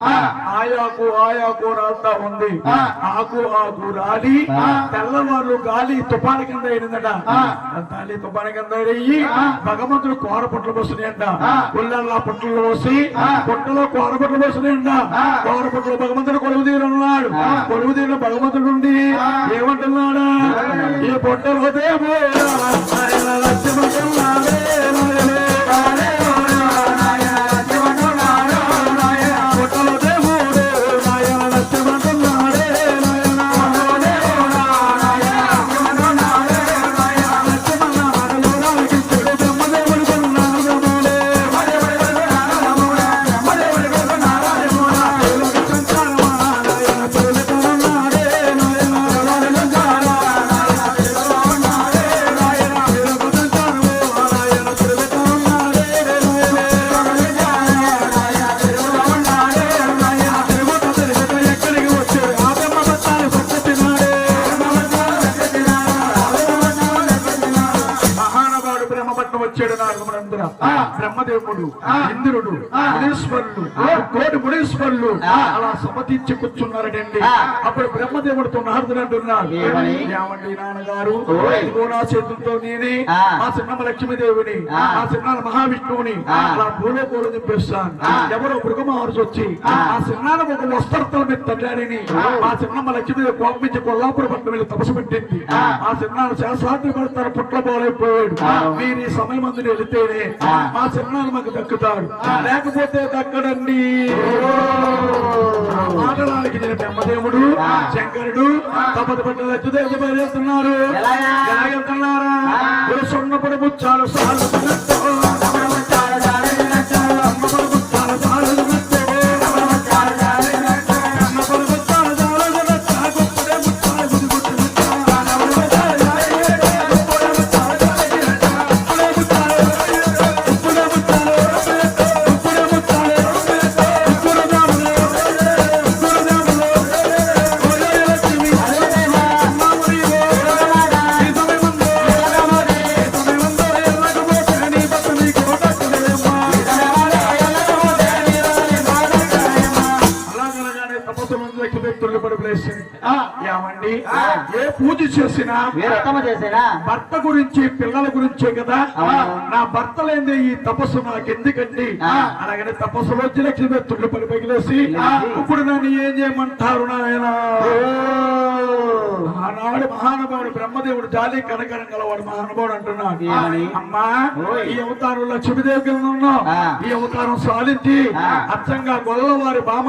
ఆయాకు ఆయాకు రాస్తా ఉంది. ఆకు ఆకు రాలి తెల్లవారు గాలి తుఫాను కింద అయినదట. గాలి తుఫాను కింద అయ్యి భగవంతుడు కూర పుట్టలు పోస్తున్నాయంట. పుల్లల్లా పుట్టలు పోసి పుట్టలో కూర పుట్టలు పోస్తున్నాయంట. కూర పుట్టలు భగవంతుడు కొలువు తీరున్నాడు. కొలువు తీరిన భగవంతుడు ఉండి ఏమంటున్నాడు? ఈ పుట్టలో దేవో బ్రహ్మదేవుడు, ఇంద్రుడు, మునీశ్వరులు, కోటి మునీశ్వరులు అలా సమతించి కూర్చున్నారటండి. అప్పుడు బ్రహ్మదేవుడితో నారదుడు అంటున్నాడు, ఏమండి నాన్నగారు, నా చేతులతో నేనే ఆ చిన్న లక్ష్మీదేవిని ఆ చిన్న మహావిష్ణువుని అలా భూలోకోలు నింపిస్తాను. ఎవరో మృగమహర్షి వచ్చి ఆ చిన్నాను ఒక వస్త్రతల మీద తల్లాడని ఆ చిన్నమ్మ లక్ష్మీదేవి కోపించి కొల్లాపురం పట్ల వెళ్ళి తపస్సు పెట్టింది. ఆ చిన్నాను శాస్త్రాన్ని పడతారు పుట్ల పోలైపోయాడు. మీరు ఈ సమయం అందుని వెళితేనే మా చిన్నాను మాకు దక్కుతాడు, లేకపోతే దక్కడండి. మాటలానికి నేను బ్రహ్మదేవుడు శంకరుడు తపద పట్ల లక్ష్మీదేవి బయలుతున్నారు. ఎలాగెళ్తున్నారా? సున్నపడి ముచ్చాలు సాలు ఏమండి, ఏ పూజ చేసినా భర్త గురించి పిల్లల గురించే కదా. నా భర్త లేని ఈ తపస్సు నాకు ఎందుకండి? అలాగనే తపస్సులో వచ్చి లక్ష్మీ తుళ్ళు పడి పగిలేసి ఇప్పుడు నన్ను ఏం చేయమంటారు నాయన? ఆనాడు మహానుభావుడు బ్రహ్మదేవుడు జాలి కనకరం గలవాడు మహానుభావుడు అంటున్నాడు, అమ్మా ఈ అవతారం లక్ష్మీదేవి ఉన్నావు, ఈ అవతారం సాధించి అచ్చంగా గొల్లవారి బామ